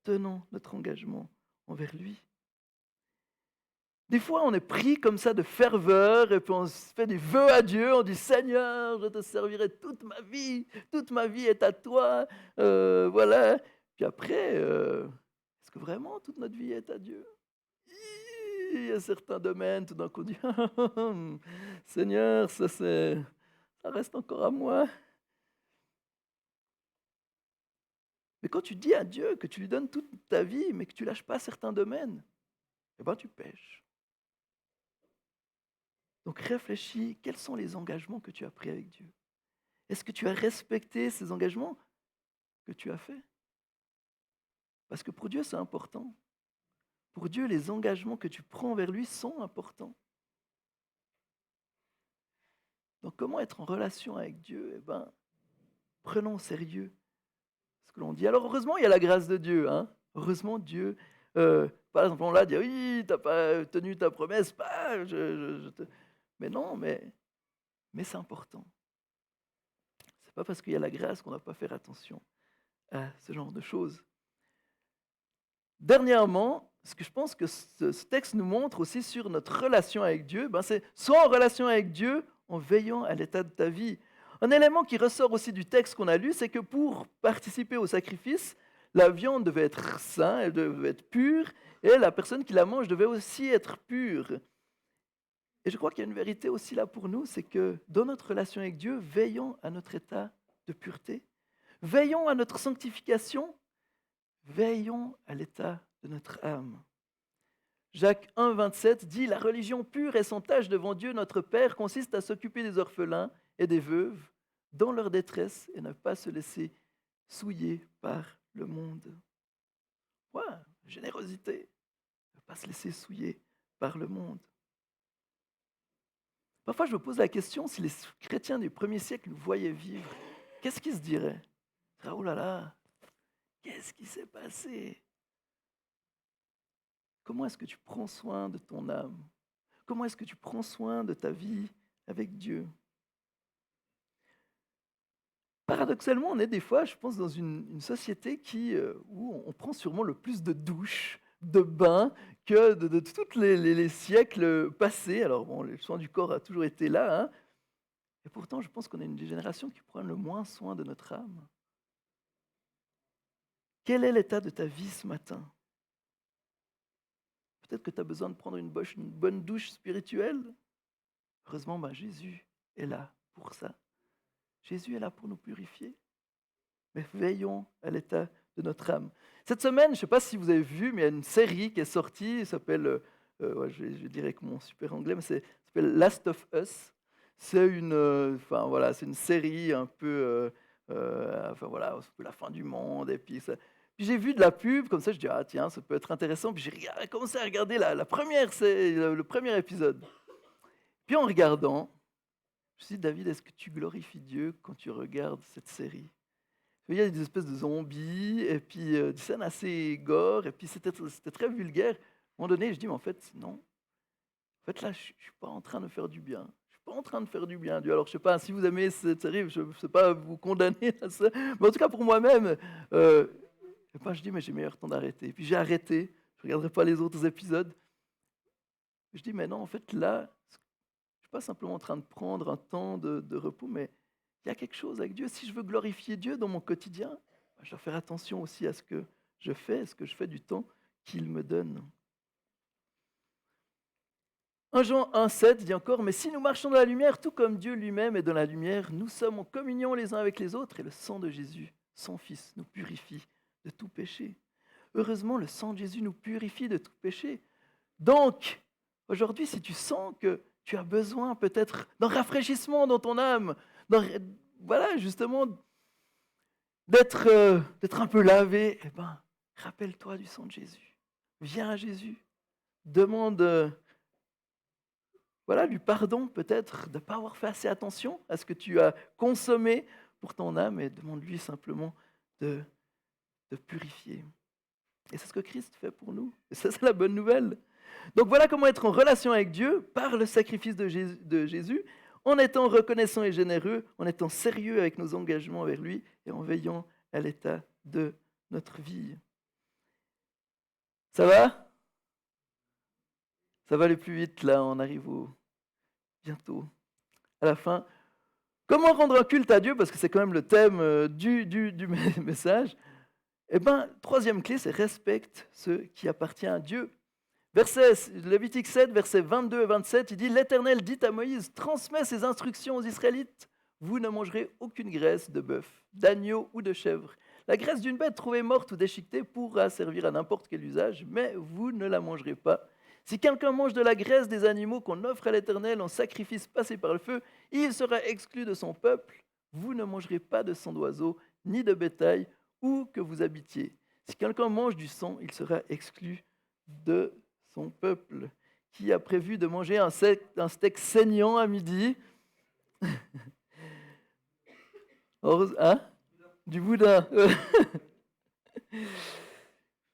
B: tenons notre engagement envers lui. Des fois, on est pris comme ça de ferveur et puis on se fait des vœux à Dieu. On dit: Seigneur, je te servirai toute ma vie est à toi. Voilà. Puis après, est-ce que vraiment toute notre vie est à Dieu? Il y a certains domaines, tout d'un coup, on dit: Seigneur, ça reste encore à moi. Mais quand tu dis à Dieu que tu lui donnes toute ta vie, mais que tu lâches pas certains domaines, eh ben tu pèches. Donc réfléchis, quels sont les engagements que tu as pris avec Dieu? Est-ce que tu as respecté ces engagements que tu as faits? Parce que pour Dieu, c'est important. Pour Dieu, les engagements que tu prends vers lui sont importants. Donc comment être en relation avec Dieu? Eh ben, prenons au sérieux ce que l'on dit. Alors heureusement, il y a la grâce de Dieu. Hein. Heureusement, Dieu, par exemple, on l'a dit: oui, tu n'as pas tenu ta promesse. Bah, Mais non, mais c'est important. C'est pas parce qu'il y a la grâce qu'on ne doit pas faire attention à ce genre de choses. Dernièrement, ce que je pense que ce texte nous montre aussi sur notre relation avec Dieu, c'est soit en relation avec Dieu en veillant à l'état de ta vie. Un élément qui ressort aussi du texte qu'on a lu, c'est que pour participer au sacrifice, la viande devait être saine, elle devait être pure, et la personne qui la mange devait aussi être pure. Et je crois qu'il y a une vérité aussi là pour nous, c'est que dans notre relation avec Dieu, veillons à notre état de pureté. Veillons à notre sanctification, veillons à l'état de notre âme. Jacques 1, 27 dit « La religion pure et sans tache devant Dieu notre Père consiste à s'occuper des orphelins et des veuves dans leur détresse et ne pas se laisser souiller par le monde. » Ouais, générosité, ne pas se laisser souiller par le monde. Parfois, je me pose la question, si les chrétiens du premier siècle nous voyaient vivre, qu'est-ce qu'ils se diraient? Ah, oh là là, qu'est-ce qui s'est passé? Comment est-ce que tu prends soin de ton âme? Comment est-ce que tu prends soin de ta vie avec Dieu? Paradoxalement, on est des fois, je pense, dans une société où on prend sûrement le plus de douches, de bains que de tous les siècles passés. Alors bon, le soin du corps a toujours été là, hein, et pourtant, je pense qu'on est une des générations qui prend le moins soin de notre âme. Quel est l'état de ta vie ce matin? Peut-être que tu as besoin de prendre une bonne douche spirituelle. Heureusement, Jésus est là pour ça. Jésus est là pour nous purifier. Mais veillons à l'état de notre âme. Cette semaine, je ne sais pas si vous avez vu, mais il y a une série qui est sortie, ça s'appelle, ouais, je dirais avec mon super anglais, mais ça s'appelle Last of Us. C'est c'est une série un peu, c'est un peu la fin du monde. Et puis, puis j'ai vu de la pub, comme ça, je dis, ah tiens, ça peut être intéressant. Puis j'ai commencé à regarder la première, le premier épisode. Puis en regardant, je me suis dit, David, est-ce que tu glorifies Dieu quand tu regardes cette série? Il y a des espèces de zombies, et puis des scènes assez gore, et puis c'était très vulgaire. À un moment donné, je dis, mais en fait, non. En fait, là, je ne suis pas en train de faire du bien. Je suis pas en train de faire du bien à Dieu. Alors, je ne sais pas si vous aimez cette série, je ne sais pas vous condamner à ça. Mais en tout cas, pour moi-même, je dis, mais j'ai meilleur temps d'arrêter. Et puis j'ai arrêté. Je ne regarderai pas les autres épisodes. Je dis, mais non, en fait, là, je ne suis pas simplement en train de prendre un temps de repos, mais il y a quelque chose avec Dieu. Si je veux glorifier Dieu dans mon quotidien, je dois faire attention aussi à ce que je fais, à ce que je fais du temps qu'il me donne. 1 Jean 1,7 dit encore, « Mais si nous marchons dans la lumière, tout comme Dieu lui-même est dans la lumière, nous sommes en communion les uns avec les autres, et le sang de Jésus, son Fils, nous purifie de tout péché. » Heureusement, le sang de Jésus nous purifie de tout péché. Donc, aujourd'hui, si tu sens que tu as besoin peut-être d'un rafraîchissement dans ton âme, voilà, justement, d'être un peu lavé, eh ben, rappelle-toi du sang de Jésus. Viens à Jésus. Demande lui pardon peut-être de ne pas avoir fait assez attention à ce que tu as consommé pour ton âme et demande-lui simplement de purifier. Et c'est ce que Christ fait pour nous. Et ça, c'est la bonne nouvelle. Donc voilà comment être en relation avec Dieu par le sacrifice de Jésus, en étant reconnaissant et généreux, en étant sérieux avec nos engagements vers lui et en veillant à l'état de notre vie. Ça va? Ça va aller plus vite là, on arrive bientôt à la fin. Comment rendre un culte à Dieu? Parce que c'est quand même le thème du message. Eh bien, troisième clé, c'est respecte ce qui appartient à Dieu. Lévitique 7, versets 22 et 27, il dit « L'Éternel dit à Moïse, transmets ses instructions aux Israélites. Vous ne mangerez aucune graisse de bœuf, d'agneau ou de chèvre. La graisse d'une bête trouvée morte ou déchiquetée pourra servir à n'importe quel usage, mais vous ne la mangerez pas. Si quelqu'un mange de la graisse des animaux qu'on offre à l'Éternel en sacrifice passé par le feu, il sera exclu de son peuple. Vous ne mangerez pas de sang d'oiseau, ni de bétail, où que vous habitiez. Si quelqu'un mange du sang, il sera exclu de son peuple. » Qui a prévu de manger un steak saignant à midi? Hein? Du boudin.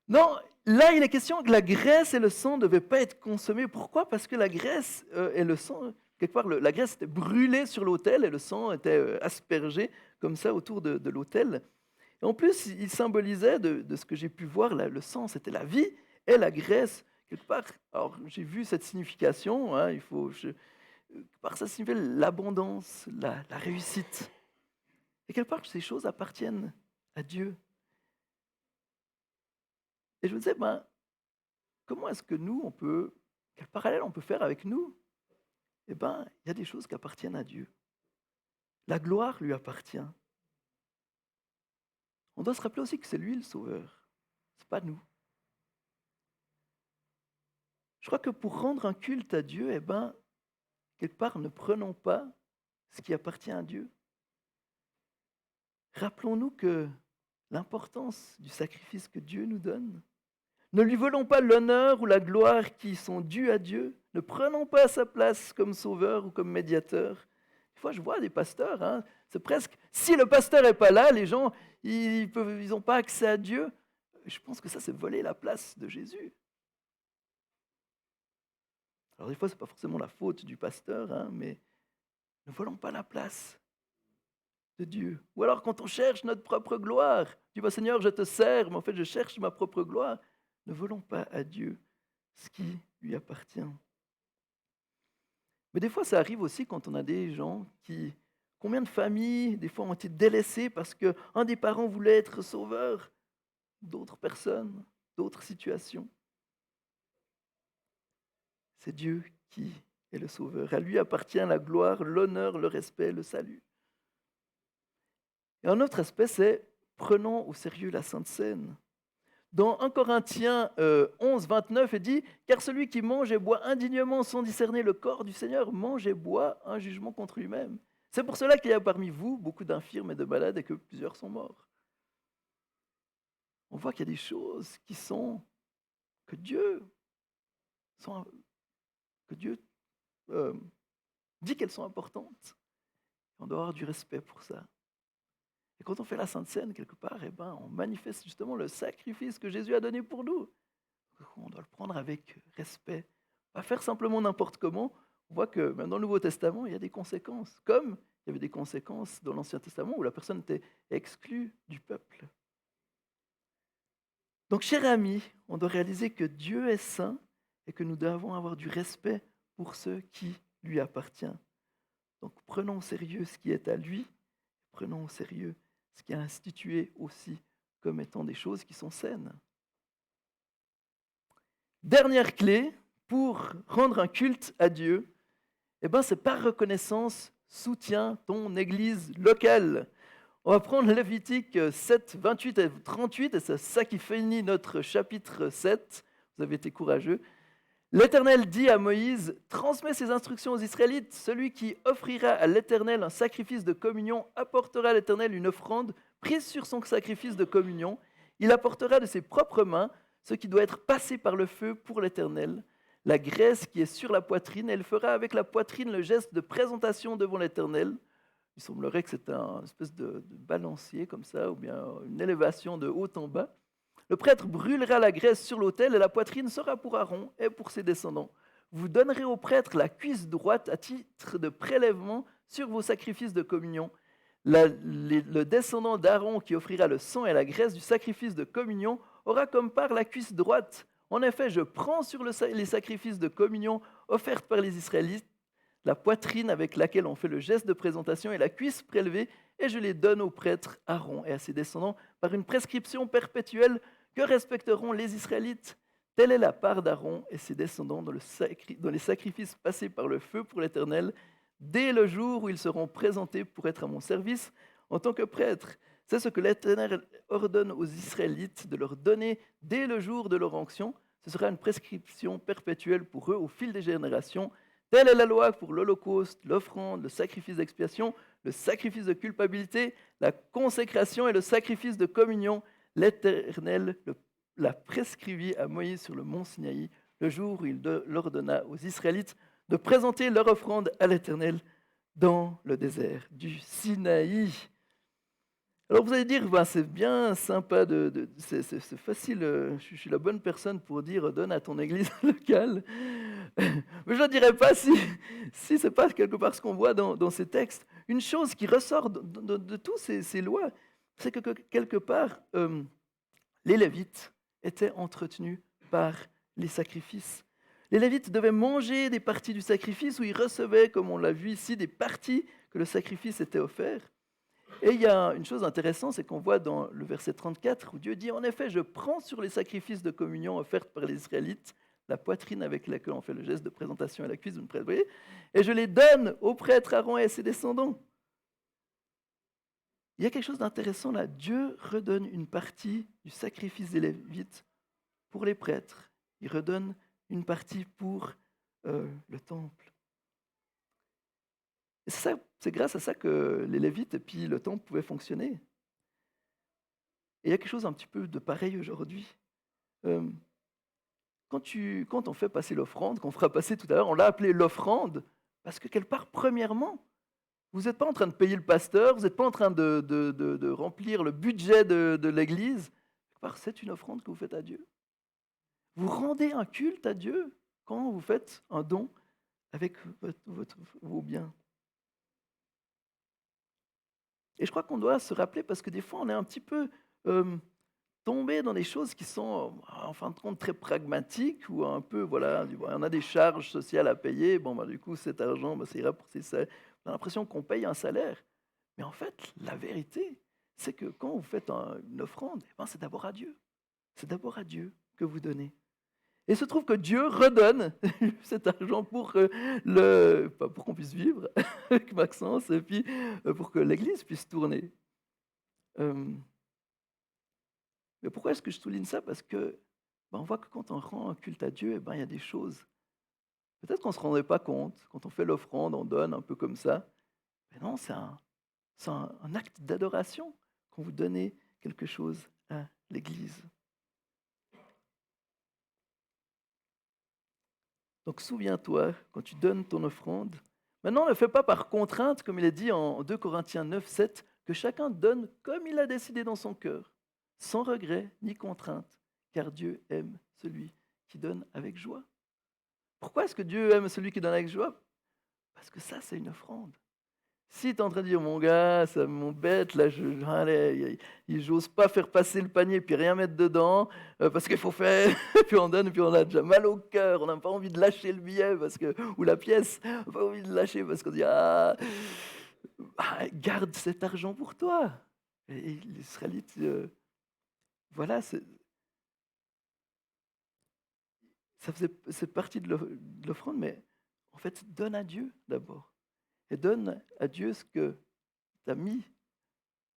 B: Non, là, il est question que la graisse et le sang ne devaient pas être consommés. Pourquoi? Parce que la graisse et le sang, quelque part, la graisse était brûlée sur l'autel et le sang était aspergé comme ça autour de l'autel. Et en plus, il symbolisait, de ce que j'ai pu voir, le sang, c'était la vie, et la graisse, quelque part, alors j'ai vu cette signification, hein, quelque part, ça signifie l'abondance, la réussite. Et quelque part, ces choses appartiennent à Dieu. Et je me disais, comment est-ce que nous, quel parallèle on peut faire avec nous? Eh bien, il y a des choses qui appartiennent à Dieu. La gloire lui appartient. on doit se rappeler aussi que c'est lui le sauveur, c'est pas nous. Je crois que pour rendre un culte à Dieu, quelque part, ne prenons pas ce qui appartient à Dieu. Rappelons-nous que l'importance du sacrifice que Dieu nous donne. Ne lui volons pas l'honneur ou la gloire qui sont dus à Dieu. Ne prenons pas sa place comme sauveur ou comme médiateur. Des fois, je vois des pasteurs, c'est presque... Si le pasteur n'est pas là, les gens, ils n'ont pas accès à Dieu. Je pense que ça, c'est voler la place de Jésus. Alors des fois, ce n'est pas forcément la faute du pasteur, mais ne volons pas la place de Dieu. Ou alors quand on cherche notre propre gloire, tu dis, Seigneur, je te sers, mais en fait, je cherche ma propre gloire. Ne volons pas à Dieu ce qui lui appartient. Mais des fois, ça arrive aussi quand on a des gens qui... Combien de familles, des fois, ont été délaissées parce qu'un des parents voulait être sauveur d'autres personnes, d'autres situations. C'est Dieu qui est le sauveur. À lui appartient la gloire, l'honneur, le respect, le salut. Et un autre aspect, c'est prenons au sérieux la Sainte Seine. Dans 1 Corinthiens 11, 29, il dit « Car celui qui mange et boit indignement sans discerner le corps du Seigneur mange et boit un jugement contre lui-même. C'est pour cela qu'il y a parmi vous beaucoup d'infirmes et de malades et que plusieurs sont morts. » On voit qu'il y a des choses qui sont que Dieu dit qu'elles sont importantes. On doit avoir du respect pour ça. Et quand on fait la Sainte Seine, quelque part, on manifeste justement le sacrifice que Jésus a donné pour nous. On doit le prendre avec respect. Pas faire simplement n'importe comment. On voit que même dans le Nouveau Testament, il y a des conséquences. Comme il y avait des conséquences dans l'Ancien Testament où la personne était exclue du peuple. Donc, chers amis, on doit réaliser que Dieu est saint et que nous devons avoir du respect pour ce qui lui appartient. Donc, prenons au sérieux ce qui est à lui. Prenons au sérieux ce qui est institué aussi comme étant des choses qui sont saines. Dernière clé pour rendre un culte à Dieu, c'est par reconnaissance, soutiens ton église locale. On va prendre Lévitique 7, 28 et 38, et c'est ça qui finit notre chapitre 7. Vous avez été courageux. L'Éternel dit à Moïse, « Transmets ces instructions aux Israélites. Celui qui offrira à l'Éternel un sacrifice de communion apportera à l'Éternel une offrande prise sur son sacrifice de communion. Il apportera de ses propres mains ce qui doit être passé par le feu pour l'Éternel. La graisse qui est sur la poitrine, elle fera avec la poitrine le geste de présentation devant l'Éternel. » Il semblerait que c'est un espèce de balancier comme ça, ou bien une élévation de haut en bas. Le prêtre brûlera la graisse sur l'autel et la poitrine sera pour Aaron et pour ses descendants. Vous donnerez au prêtre la cuisse droite à titre de prélèvement sur vos sacrifices de communion. Le descendant d'Aaron qui offrira le sang et la graisse du sacrifice de communion aura comme part la cuisse droite. En effet, je prends sur les sacrifices de communion offertes par les Israélites la poitrine avec laquelle on fait le geste de présentation et la cuisse prélevée, et je les donne au prêtre Aaron et à ses descendants par une prescription perpétuelle que respecteront les Israélites. Telle est la part d'Aaron et ses descendants dans les sacrifices passés par le feu pour l'Éternel, dès le jour où ils seront présentés pour être à mon service en tant que prêtre. C'est ce que l'Éternel ordonne aux Israélites de leur donner dès le jour de leur onction. Ce sera une prescription perpétuelle pour eux au fil des générations. Telle est la loi pour l'holocauste, l'offrande, le sacrifice d'expiation, le sacrifice de culpabilité, la consécration et le sacrifice de communion. L'Éternel l'a prescrivit à Moïse sur le mont Sinaï, le jour où il l'ordonna aux Israélites de présenter leur offrande à l'Éternel dans le désert du Sinaï. Alors vous allez dire, c'est bien sympa, c'est facile, je suis la bonne personne pour dire donne à ton église locale. Mais je ne dirais pas si ce n'est pas quelque part ce qu'on voit dans ces textes. Une chose qui ressort de tous ces lois, c'est que quelque part, les Lévites étaient entretenus par les sacrifices. Les Lévites devaient manger des parties du sacrifice où ils recevaient, comme on l'a vu ici, des parties que le sacrifice était offert. Et il y a une chose intéressante, c'est qu'on voit dans le verset 34 où Dieu dit « En effet, je prends sur les sacrifices de communion offerts par les Israélites la poitrine avec laquelle on fait le geste de présentation et la cuisse, vous me prévoyez, et je les donne au prêtre Aaron et à ses descendants. » il y a quelque chose d'intéressant là. Dieu redonne une partie du sacrifice des Lévites pour les prêtres. Il redonne une partie pour le temple. Et c'est grâce à ça que les Lévites et puis le temple pouvaient fonctionner. Et il y a quelque chose un petit peu de pareil aujourd'hui. Euh, quand on fait passer l'offrande, qu'on fera passer tout à l'heure, on l'a appelé l'offrande, parce que quelque part, premièrement, vous n'êtes pas en train de payer le pasteur, vous n'êtes pas en train de remplir le budget de l'Église. Quelque part, c'est une offrande que vous faites à Dieu. Vous rendez un culte à Dieu quand vous faites un don avec vos biens. Et je crois qu'on doit se rappeler, parce que des fois, on est un petit peu tombé dans des choses qui sont, en fin de compte, très pragmatiques, ou un peu, voilà, on a des charges sociales à payer, bon, du coup, cet argent, ça ira pour ces salaires. On a l'impression qu'on paye un salaire. Mais en fait, la vérité, c'est que quand vous faites une offrande, c'est d'abord à Dieu. C'est d'abord à Dieu que vous donnez. Et il se trouve que Dieu redonne cet argent pour qu'on puisse vivre avec Maxence, et puis pour que l'Église puisse tourner. Euh, mais pourquoi est-ce que je souligne ça? Parce que on voit que quand on rend un culte à Dieu, il y a des choses. Peut-être qu'on ne se rendait pas compte. Quand on fait l'offrande, on donne un peu comme ça. Mais non, c'est un acte d'adoration quand vous donnez quelque chose à l'Église. Donc souviens-toi, quand tu donnes ton offrande, maintenant ne le fais pas par contrainte, comme il est dit en 2 Corinthiens 9, 7, que chacun donne comme il a décidé dans son cœur, sans regret ni contrainte, car Dieu aime celui qui donne avec joie. Pourquoi est-ce que Dieu aime celui qui donne avec joie? Parce que ça, c'est une offrande. Si tu es en train de dire, mon gars, ça m'embête, là, allez, j'ose pas faire passer le panier puis rien mettre dedans, parce qu'il faut faire, puis on donne, puis on a déjà mal au cœur, on n'a pas envie de lâcher le billet, ou la pièce, on n'a pas envie de lâcher, parce qu'on dit, garde cet argent pour toi. Et l'Israélite, voilà, c'est partie de l'offrande, mais en fait, donne à Dieu d'abord. Et donne à Dieu ce que tu as mis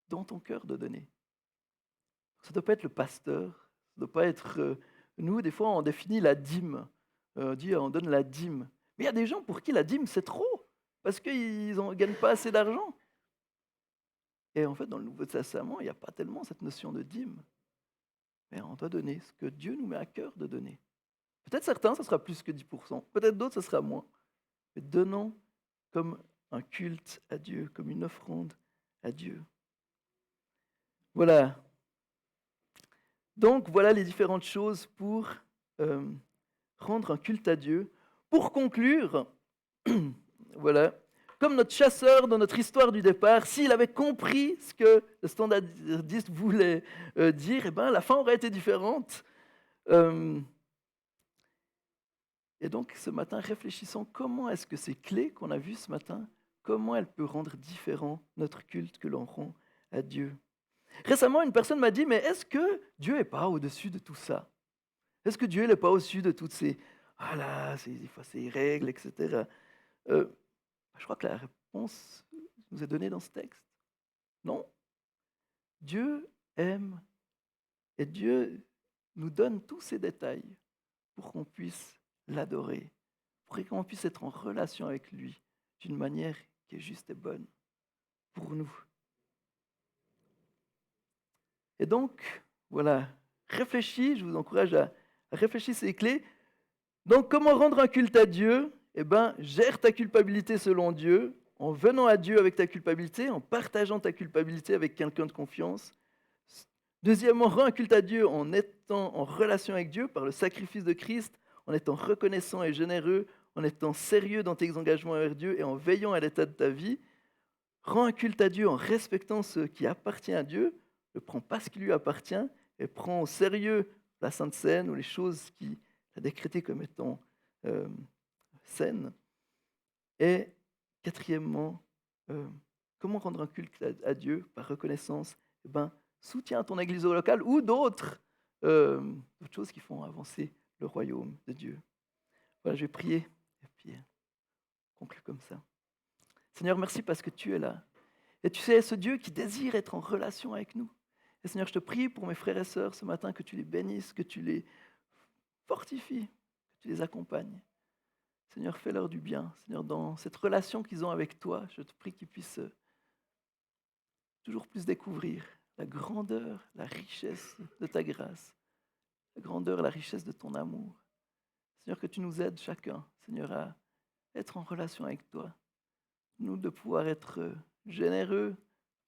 B: dans ton cœur de donner. Ça ne doit pas être le pasteur, ça ne doit pas être... nous, des fois, on définit la dîme. On dit, on donne la dîme. Mais il y a des gens pour qui la dîme, c'est trop, parce qu'ils ne gagnent pas assez d'argent. Et en fait, dans le Nouveau Testament, il n'y a pas tellement cette notion de dîme. Mais on doit donner ce que Dieu nous met à cœur de donner. Peut-être certains, ça sera plus que 10%. Peut-être d'autres, ça sera moins. Mais donnons comme un culte à Dieu, comme une offrande à Dieu. Voilà. Donc, voilà les différentes choses pour rendre un culte à Dieu. Pour conclure, voilà, comme notre chasseur dans notre histoire du départ, s'il avait compris ce que le standardiste voulait dire, la fin aurait été différente. Et donc, ce matin, réfléchissons comment est-ce que ces clés qu'on a vues ce matin, comment elles peuvent rendre différent notre culte que l'on rend à Dieu. Récemment, une personne m'a dit, mais est-ce que Dieu n'est pas au-dessus de tout ça? Est-ce que Dieu n'est pas au-dessus de toutes ces règles, etc. Je crois que la réponse nous est donnée dans ce texte. Non. Dieu aime et Dieu nous donne tous ces détails pour qu'on puisse l'adorer, pour qu'on puisse être en relation avec lui d'une manière qui est juste et bonne pour nous. Et donc, voilà, réfléchis, je vous encourage à réfléchir ces clés. Donc, comment rendre un culte à Dieu? Gère ta culpabilité selon Dieu, en venant à Dieu avec ta culpabilité, en partageant ta culpabilité avec quelqu'un de confiance. Deuxièmement, rends un culte à Dieu en étant en relation avec Dieu par le sacrifice de Christ, en étant reconnaissant et généreux, en étant sérieux dans tes engagements envers Dieu et en veillant à l'état de ta vie. Rends un culte à Dieu en respectant ce qui appartient à Dieu, ne prends pas ce qui lui appartient et prends au sérieux la Sainte Seine ou les choses qu'il a décrétées comme étant saines. Et quatrièmement, comment rendre un culte à Dieu par reconnaissance? Soutiens ton église locale ou d'autres choses qui font avancer le royaume de Dieu. Voilà, je vais prier et puis conclure comme ça. Seigneur, merci parce que tu es là. Et tu sais, ce Dieu qui désire être en relation avec nous. Et Seigneur, je te prie pour mes frères et sœurs ce matin, que tu les bénisses, que tu les fortifies, que tu les accompagnes. Seigneur, fais-leur du bien. Seigneur, dans cette relation qu'ils ont avec toi, je te prie qu'ils puissent toujours plus découvrir la grandeur, la richesse de ta grâce, la grandeur, la richesse de ton amour. Seigneur, que tu nous aides chacun, Seigneur, à être en relation avec toi. Nous, de pouvoir être généreux,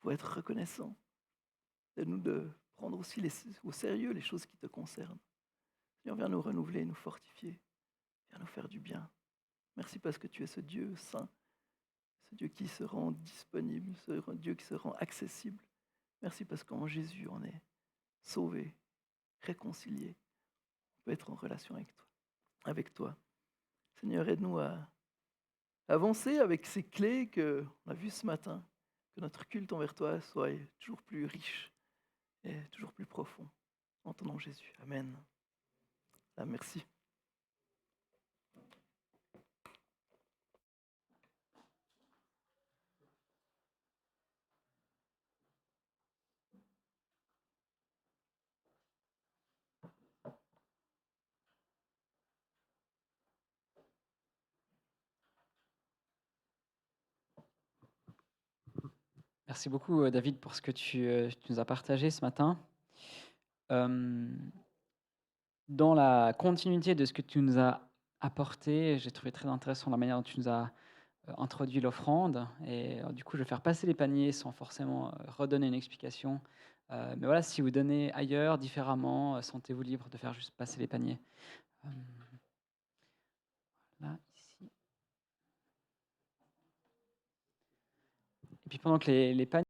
B: pour être reconnaissants. Aide-nous de prendre aussi au sérieux les choses qui te concernent. Seigneur, viens nous renouveler, nous fortifier, viens nous faire du bien. Merci parce que tu es ce Dieu saint, ce Dieu qui se rend disponible, ce Dieu qui se rend accessible. Merci parce qu'en Jésus, on est sauvé, réconcilié. On peut être en relation avec toi. Seigneur, aide-nous à avancer avec ces clés qu'on a vues ce matin, que notre culte envers toi soit toujours plus riche et toujours plus profond. En ton nom, Jésus. Amen. Ah, merci.
A: Merci beaucoup, David, pour ce que tu nous as partagé ce matin. Hem, Dans la continuité de ce que tu nous as apporté, j'ai trouvé très intéressant la manière dont tu nous as, introduit l'offrande et du coup, je vais faire passer les paniers sans forcément, redonner une explication. Mais voilà, si vous donnez ailleurs, différemment, sentez-vous libre de faire juste passer les paniers. Hem, Là, ici et puis pendant que les paniers